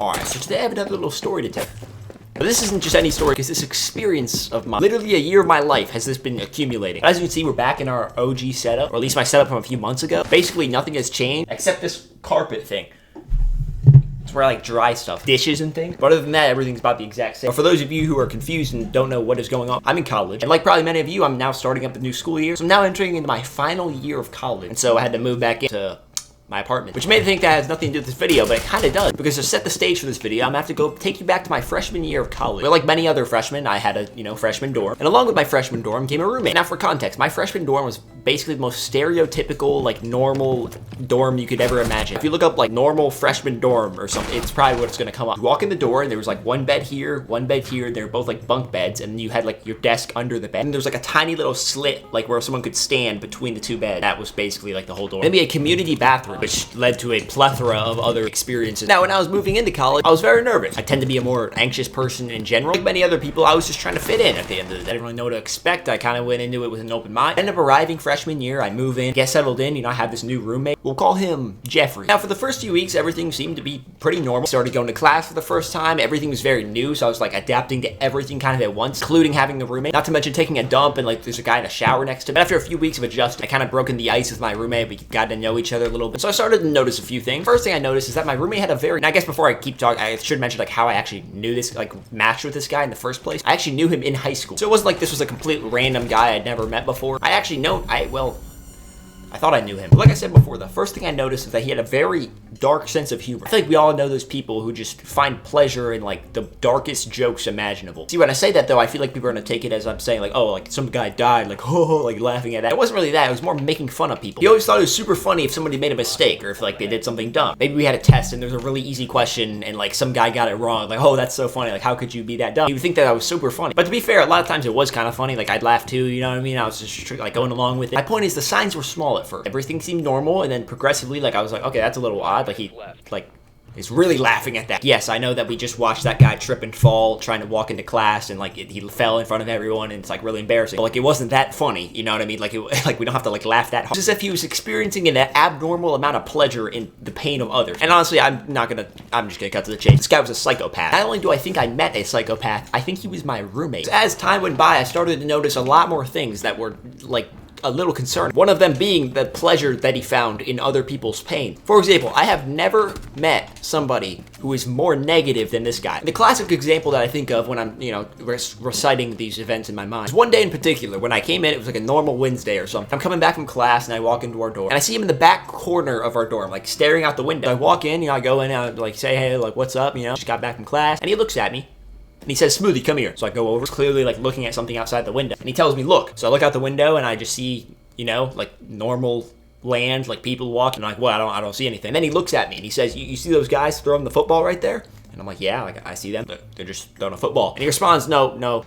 Alright, so today I have another little story to tell. But this isn't just any story, because this experience of mine, literally a year of my life, has this been accumulating. As you can see, we're back in our OG setup, or at least my setup from a few months ago. Basically, nothing has changed, except this carpet thing. It's where I like dry stuff, dishes and things. But other than that, everything's about the exact same. But for those of you who are confused and don't know what is going on, I'm in college. And like probably many of you, I'm now starting up the new school year. So I'm now entering into my final year of college. And so I had to move back into my apartment, which may think that has nothing to do with this video, but it kind of does, because to set the stage for this video, I'm gonna have to go take you back to my freshman year of college. Where, like many other freshmen, I had a freshman dorm, and along with my freshman dorm came a roommate. Now for context, my freshman dorm was basically the most stereotypical, like normal dorm you could ever imagine. If you look up like normal freshman dorm or something, it's probably what's gonna come up. You walk in the door and there was like one bed here, they were both like bunk beds, and you had like your desk under the bed, and there was like a tiny little slit like where someone could stand between the two beds. That was basically like the whole dorm. Maybe a community bathroom, which led to a plethora of other experiences. Now, when I was moving into college, I was very nervous. I tend to be a more anxious person in general. Like many other people, I was just trying to fit in at the end of the day. I didn't really know what to expect. I kind of went into it with an open mind. I ended up arriving freshman year. I move in, get settled in. I have this new roommate. We'll call him Jeffrey. Now, for the first few weeks, everything seemed to be pretty normal. Started going to class for the first time. Everything was very new, so I was like adapting to everything kind of at once, including having the roommate. Not to mention taking a dump and like there's a guy in a shower next to me. But after a few weeks of adjusting, I kind of broken the ice with my roommate. We got to know each other a little bit. So I started to notice a few things. First thing I noticed is that my roommate had a very, and I guess before I keep talking, I should mention like how I actually knew this, like matched with this guy in the first place. I actually knew him in high school. So it wasn't like this was a complete random guy I'd never met before. I actually know, I thought I knew him. But like I said before, the first thing I noticed is that he had a very dark sense of humor. I feel like we all know those people who just find pleasure in like the darkest jokes imaginable. See, when I say that though, I feel like people are gonna take it as I'm saying like, oh, like some guy died, like, oh, like laughing at that. It wasn't really that, it was more making fun of people. He always thought it was super funny if somebody made a mistake or if like they did something dumb. Maybe we had a test and there's a really easy question and like some guy got it wrong. Like, oh, that's so funny. Like, how could you be that dumb? You would think that was super funny. But to be fair, a lot of times it was kind of funny. Like I'd laugh too, you know what I mean? I was just like going along with it. My point is the signs were small at first. Everything seemed normal, and then progressively, like I was like, okay, that's a little odd. Like he's really laughing at that. Yes, I know that we just watched that guy trip and fall trying to walk into class, and like he fell in front of everyone, and it's like really embarrassing. But like it wasn't that funny, you know what I mean? Like like we don't have to like laugh that hard. It's as if he was experiencing an abnormal amount of pleasure in the pain of others. And honestly, I'm just gonna cut to the chase. This guy was a psychopath. Not only do I think I met a psychopath, I think he was my roommate. As time went by, I started to notice a lot more things that were like a little concerned. One of them being the pleasure that he found in other people's pain. For example, I have never met somebody who is more negative than this guy. The classic example that I think of when I'm, reciting these events in my mind is one day in particular when I came in. It was like a normal Wednesday or something. I'm coming back from class and I walk into our dorm and I see him in the back corner of our dorm, like staring out the window. I walk in, I go in, I like say, hey, like what's up? Just got back from class, and he looks at me. And he says, Smoothie, come here. So I go over, clearly like looking at something outside the window. And he tells me, look. So I look out the window and I just see, like normal land, like people walking. I'm like, well, I don't see anything. And then he looks at me and he says, you see those guys throwing the football right there? And I'm like, yeah, like I see them. They're just throwing a football. And he responds, no,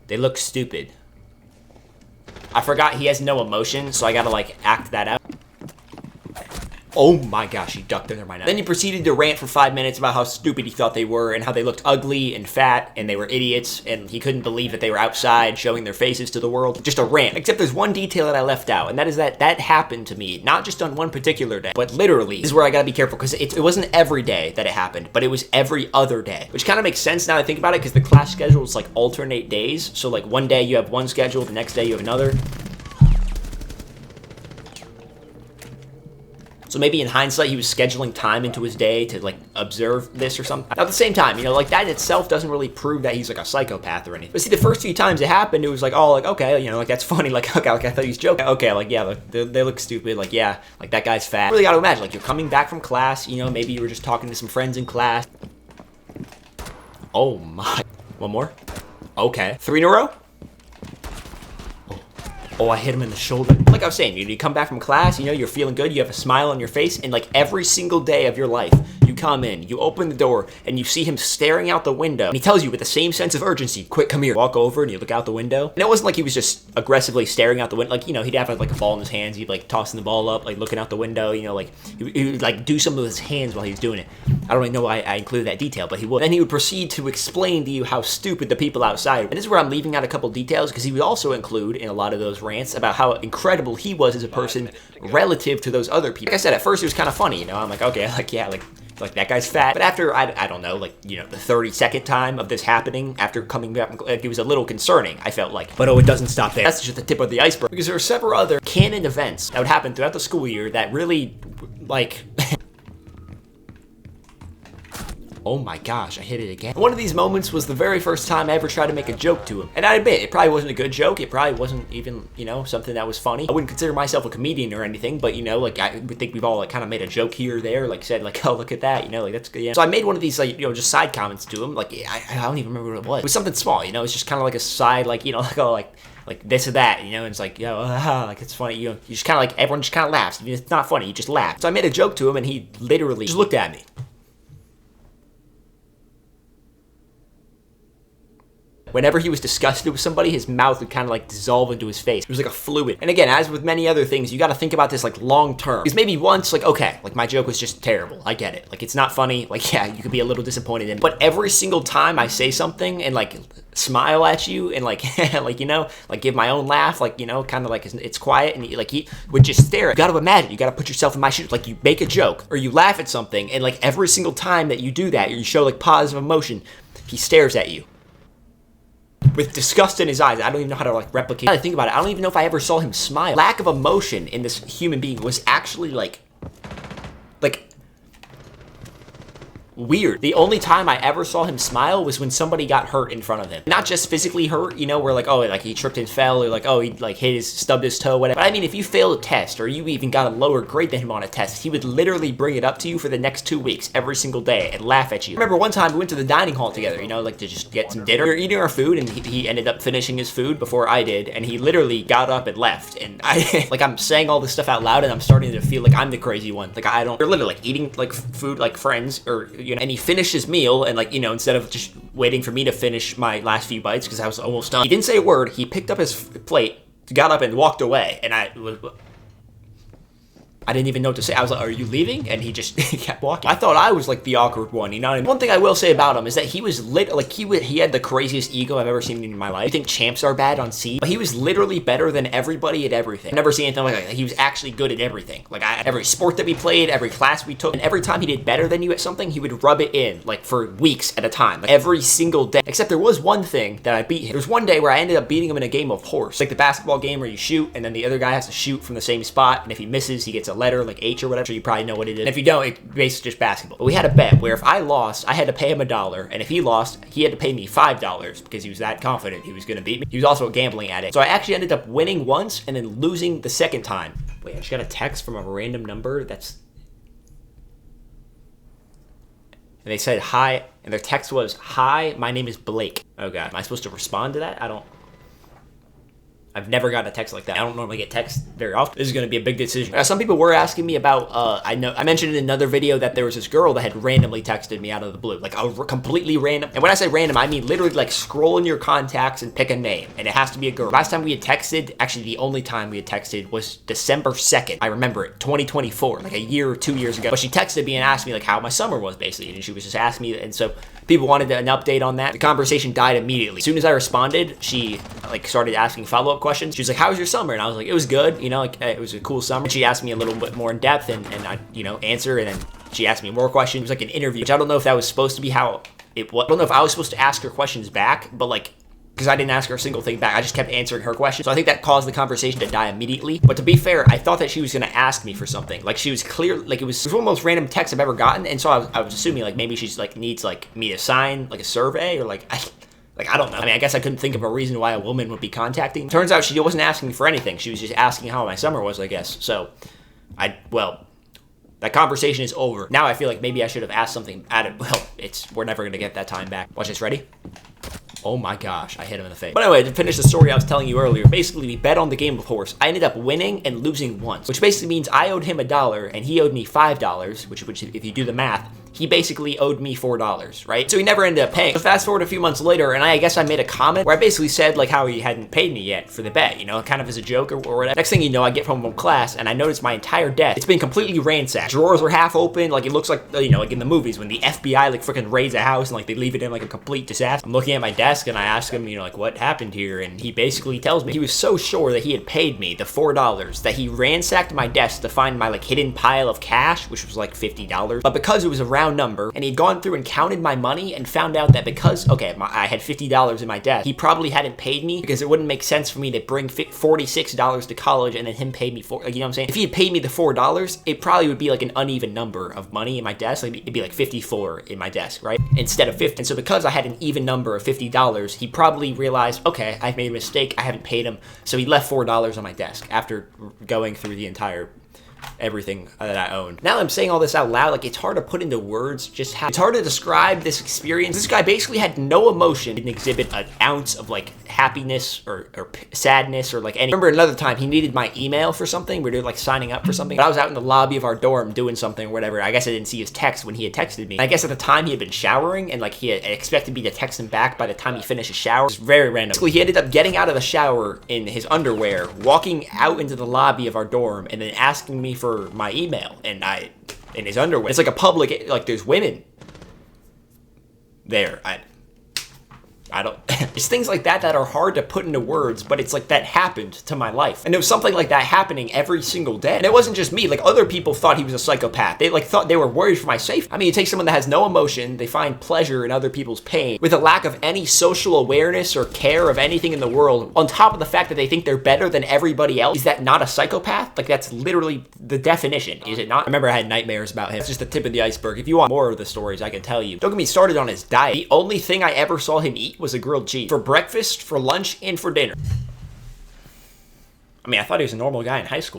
they look stupid. I forgot he has no emotion, so I gotta like act that out. Oh my gosh, he ducked under my knife. Then he proceeded to rant for 5 minutes about how stupid he thought they were and how they looked ugly and fat and they were idiots and he couldn't believe that they were outside showing their faces to the world. Just a rant. Except there's one detail that I left out, and that is that happened to me, not just on one particular day, but literally. This is where I gotta be careful because it wasn't every day that it happened, but it was every other day. Which kind of makes sense now that I think about it because the class schedule is like alternate days. So like one day you have one schedule, the next day you have another. So maybe in hindsight, he was scheduling time into his day to like observe this or something. Now, at the same time, like that itself doesn't really prove that he's like a psychopath or anything. But see, the first few times it happened, it was like, oh, like, okay, like that's funny. Like, okay, like I thought he was joking. Okay, like, yeah, like, they look stupid. Like, yeah, like that guy's fat. You really got to imagine, like you're coming back from class, maybe you were just talking to some friends in class. Oh my. One more. Okay. 3 in a row. Oh, I hit him in the shoulder. Like I was saying, you come back from class, you're feeling good, you have a smile on your face, and like every single day of your life, you come in, you open the door, and you see him staring out the window, and he tells you with the same sense of urgency, quick, come here. Walk over, and you look out the window. And it wasn't like he was just aggressively staring out the window. Like, he'd have like a ball in his hands, he'd like tossing the ball up, like looking out the window, like he would like do something with his hands while he was doing it. I don't really know why I included that detail, but he would. Then he would proceed to explain to you how stupid the people outside are. And this is where I'm leaving out a couple details, because he would also include in a lot of those rants about how incredible he was as a person relative to those other people. Like I said, at first it was kind of funny, I'm like, okay, like, yeah, like like that guy's fat. But after, I don't know, like, you know, the 32nd time of this happening, after coming back, like, it was a little concerning, I felt like. But oh, it doesn't stop there. That's just the tip of the iceberg, because there are several other canon events that would happen throughout the school year that really, like... Oh my gosh, I hit it again. One of these moments was the very first time I ever tried to make a joke to him. And I admit, it probably wasn't a good joke. It probably wasn't even, you know, something that was funny. I wouldn't consider myself a comedian or anything, but, you know, like, I would think we've all, like, kind of made a joke here or there, like, said, like, oh, look at that, you know, like, that's good, yeah. So I made one of these, like, you know, just side comments to him. Like, I don't even remember what it was. It was something small, you know, it's just kind of like a side, like, you know, like, oh, like this or that, you know, and it's like, yo, like, it's funny, you know, you just kind of, like, everyone just kind of laughs. I mean, it's not funny, you just laugh. So I made a joke to him, and he literally just looked at me. Whenever he was disgusted with somebody, his mouth would kind of like dissolve into his face. It was like a fluid. And again, as with many other things, you got to think about this like long term. Because maybe once, like, okay, like my joke was just terrible. I get it. Like, it's not funny. Like, yeah, you could be a little disappointed in it. But every single time I say something and like smile at you and like, like, you know, like give my own laugh, like, you know, kind of like it's quiet, and like he would just stare. You got to imagine, you got to put yourself in my shoes. Like, you make a joke or you laugh at something, and like every single time that you do that, you show like positive emotion, he stares at you with disgust in his eyes. I don't even know how to like replicate. Now that I think about it, I don't even know if I ever saw him smile. Lack of emotion in this human being was actually like weird. The only time I ever saw him smile was when somebody got hurt in front of him. Not just physically hurt, you know, where like, oh, like he tripped and fell, or like, oh, he like stubbed his toe, whatever. But I mean, if you failed a test, or you even got a lower grade than him on a test, he would literally bring it up to you for the next 2 weeks, every single day, and laugh at you. I remember one time we went to the dining hall together, you know, like to just get some dinner. We were eating our food, and he ended up finishing his food before I did, and he literally got up and left. And I, like, I'm saying all this stuff out loud, and I'm starting to feel like I'm the crazy one. Like, we're literally like eating like food like friends, or, you know, and he finished his meal, and like, you know, instead of just waiting for me to finish my last few bites because I was almost done, he didn't say a word. He picked up his plate, got up, and walked away, and I didn't even know what to say. I was like, are you leaving? And he just kept walking. I thought I was like the awkward one, you know? And one thing I will say about him is that he was he had the craziest ego I've ever seen in my life. I think champs are bad on C, but he was literally better than everybody at everything. I've never seen anything like that. He was actually good at everything. Like, every sport that we played, every class we took, and every time he did better than you at something, he would rub it in, like, for weeks at a time. Like, every single day. Except there was one thing that I beat him. There was one day where I ended up beating him in a game of horse. Like the basketball game where you shoot, and then the other guy has to shoot from the same spot, and if he misses, he gets a letter, like H or whatever. So you probably know what it is. And if you don't, it's basically just basketball. But we had a bet where if I lost, I had to pay him $1, and if he lost, he had to pay me $5 because he was that confident he was going to beat me. He was also a gambling addict. So I actually ended up winning once and then losing the second time. Wait, I just got a text from a random number. And they said hi, and their text was, "Hi, my name is Blake." Oh god, am I supposed to respond to that? I've never gotten a text like that. I don't normally get texts very often. This is going to be a big decision. Some people were asking me about, I mentioned in another video that there was this girl that had randomly texted me out of the blue. Like, a completely random. And when I say random, I mean literally like scroll in your contacts and pick a name. And it has to be a girl. Last time we had texted, actually the only time we had texted was December 2nd. I remember it, 2024, like a year or 2 years ago. But she texted me and asked me like how my summer was basically. And she was just asking me, and so people wanted an update on that. The conversation died immediately. As soon as I responded, she like started asking follow-up questions. She was like, "How was your summer?" And I was like, "It was good, you know, like it was a cool summer." And she asked me a little bit more in depth, and I, you know, answer, and then she asked me more questions. It was like an interview, which I don't know if that was supposed to be how it was. I don't know if I was supposed to ask her questions back, but like, because I didn't ask her a single thing back, I just kept answering her questions. So I think that caused the conversation to die immediately. But to be fair, I thought that she was gonna ask me for something. Like, she was clear, like it was one of the most random texts I've ever gotten, and so I was assuming like maybe she's like needs like me to sign like a survey, or like I don't know. I mean, I guess I couldn't think of a reason why a woman would be contacting me. Turns out she wasn't asking me for anything. She was just asking how my summer was, I guess. So, well, that conversation is over. Now I feel like maybe I should have asked something at it. Well, we're never gonna get that time back. Watch this, ready? Oh my gosh, I hit him in the face. But anyway, to finish the story I was telling you earlier, basically we bet on the game of horse. I ended up winning and losing once, which basically means I owed him $1 and he owed me $5, which if you do the math, he basically owed me $4, right? So he never ended up paying. So fast forward a few months later, and I guess I made a comment where I basically said like how he hadn't paid me yet for the bet, you know, kind of as a joke or whatever. Next thing you know, I get home from class and I notice my entire desk, it's been completely ransacked. Drawers are half open, like it looks like, you know, like in the movies when the FBI like freaking raids a house and like they leave it in like a complete disaster. I'm looking at my desk and I ask him, you know, like what happened here, and he basically tells me he was so sure that he had paid me the $4 that he ransacked my desk to find my like hidden pile of cash, which was like $50. But because it was a round number, and he'd gone through and counted my money and found out that because, okay, I had $50 in my desk, he probably hadn't paid me because it wouldn't make sense for me to bring $46 to college and then him pay me like, you know what I'm saying? If he had paid me the $4, it probably would be like an uneven number of money in my desk. Like it'd be like 54 in my desk, right? Instead of 50. And so because I had an even number of $50, he probably realized, okay, I've made a mistake. I haven't paid him. So he left $4 on my desk after going through the entire everything that I own. Now that I'm saying all this out loud, like it's hard to put into words just how, it's hard to describe this experience. This guy basically had no emotion, didn't exhibit an ounce of like happiness or sadness or like any. I remember another time he needed my email for something. We were like signing up for something. But I was out in the lobby of our dorm doing something or whatever. I guess I didn't see his text when he had texted me. And I guess at the time he had been showering and like he had expected me to text him back by the time he finished his shower. It was very random. Basically, he ended up getting out of the shower in his underwear, walking out into the lobby of our dorm, and then asking me for my email, and in his underwear. It's like a public, like there's women there. I don't, it's things like that that are hard to put into words, but it's like that happened to my life. And there was something like that happening every single day. And it wasn't just me, like other people thought he was a psychopath. They like thought they were worried for my safety. I mean, you take someone that has no emotion, they find pleasure in other people's pain with a lack of any social awareness or care of anything in the world, on top of the fact that they think they're better than everybody else. Is that not a psychopath? Like that's literally the definition, is it not? I remember I had nightmares about him. It's just the tip of the iceberg. If you want more of the stories, I can tell you. Don't get me started on his diet. The only thing I ever saw him eat was a grilled cheese for breakfast, for lunch, and for dinner. I mean, I thought he was a normal guy in high school.